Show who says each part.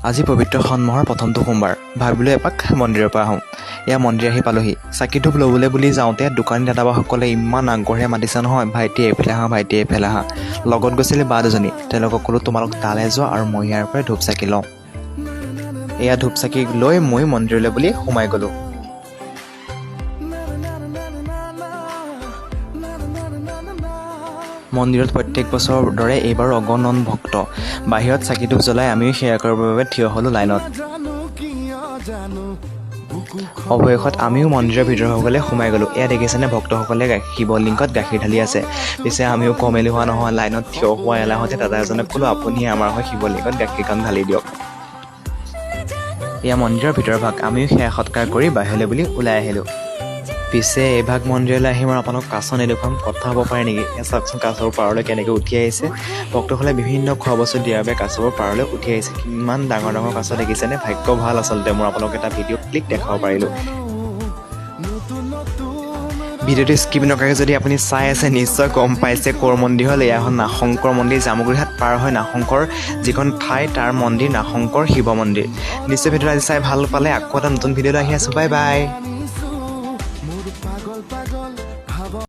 Speaker 1: আজি পবিত্ৰ শাওণ মাহৰ প্ৰথমটো সোমবাৰ ভাবিলোঁ এপাক মন্দিৰৰ পৰা আহোঁ। এয়া মন্দিৰ আহি পালোহি। চাকি ধূপ ল'বলৈ বুলি যাওঁতে দোকানী দাদাবাসকলে ইমান আগ্ৰহেৰে মাতিছে নহয়, ভাইটি এইফালে আহা, ভাইটি এইফালে আহা। লগত গৈছিলে বা দুজনী, তেওঁলোকক ক'লোঁ তোমালোক তালৈ যোৱা আৰু মই ইয়াৰ পৰাই ধূপ চাকি লওঁ। এয়া ধূপ চাকি লৈ মই মন্দিৰলৈ বুলি সোমাই গ'লোঁ। মন্দিৰত প্ৰত্যেক বছৰৰ দৰে এইবাৰো অগণন ভক্ত। বাহিৰত চাকি ধূপ জ্বলাই আমিও সেৱা কৰিবৰ বাবে থিয় হ'লোঁ লাইনত। অৱশেষত আমিও মন্দিৰৰ ভিতৰসকলে সোমাই গ'লোঁ। এয়া দেখিছেনে ভক্তসকলে শিৱলিংগত গাখীৰ ঢালি আছে। পিছে আমিও কম এলেহুৱা নহয়, লাইনত থিয় হোৱা এলাহতে দাদা এজনক ক'লোঁ আপুনি আমাৰ হৈ শিৱলিংগত গাখীৰকণ ঢালি দিয়ক। এয়া মন্দিৰৰ ভিতৰ ভাগ। আমিও সেৱা সৎকাৰ কৰি বাহিৰলৈ বুলি ওলাই আহিলোঁ। পিছে এইভাগ মন্দিৰলৈ আহি মই আপোনালোক কাছ নেদেখুৱাম, কথা হ'ব পাৰে নেকি? এয়া চাওকচোন কাছৰ পাৰলৈ কেনেকৈ উঠি আহিছে। ভক্তসকলে বিভিন্ন খোৱা বস্তু দিয়াৰ বাবে কাছবোৰ পাৰলৈ উঠি আহিছে। কিমান ডাঙৰ ডাঙৰ কাছ দেখিছেনে? ভাগ্য ভাল আচলতে মই আপোনালোক এটা ভিডিঅ' ক্লিক দেখাব পাৰিলোঁ। ভিডিঅ'টো স্কিপ নকৰাকৈ যদি আপুনি চাই আছে নিশ্চয় গম পাইছে ক'ৰ মন্দিৰ হ'ল। এয়া হ'ল নাগশংকৰ মন্দিৰ। জামুগুৰিহাট পাৰ হৈ নাগশংকৰ যিখন ঠাই তাৰ মন্দিৰ নাগশংকৰ শিৱ মন্দিৰ। নিশ্চয় ভিডিঅ'টো আজি চাই ভাল পালে। আকৌ এটা নতুন ভিডিঅ'লৈ আহি আছোঁ। Bye bye.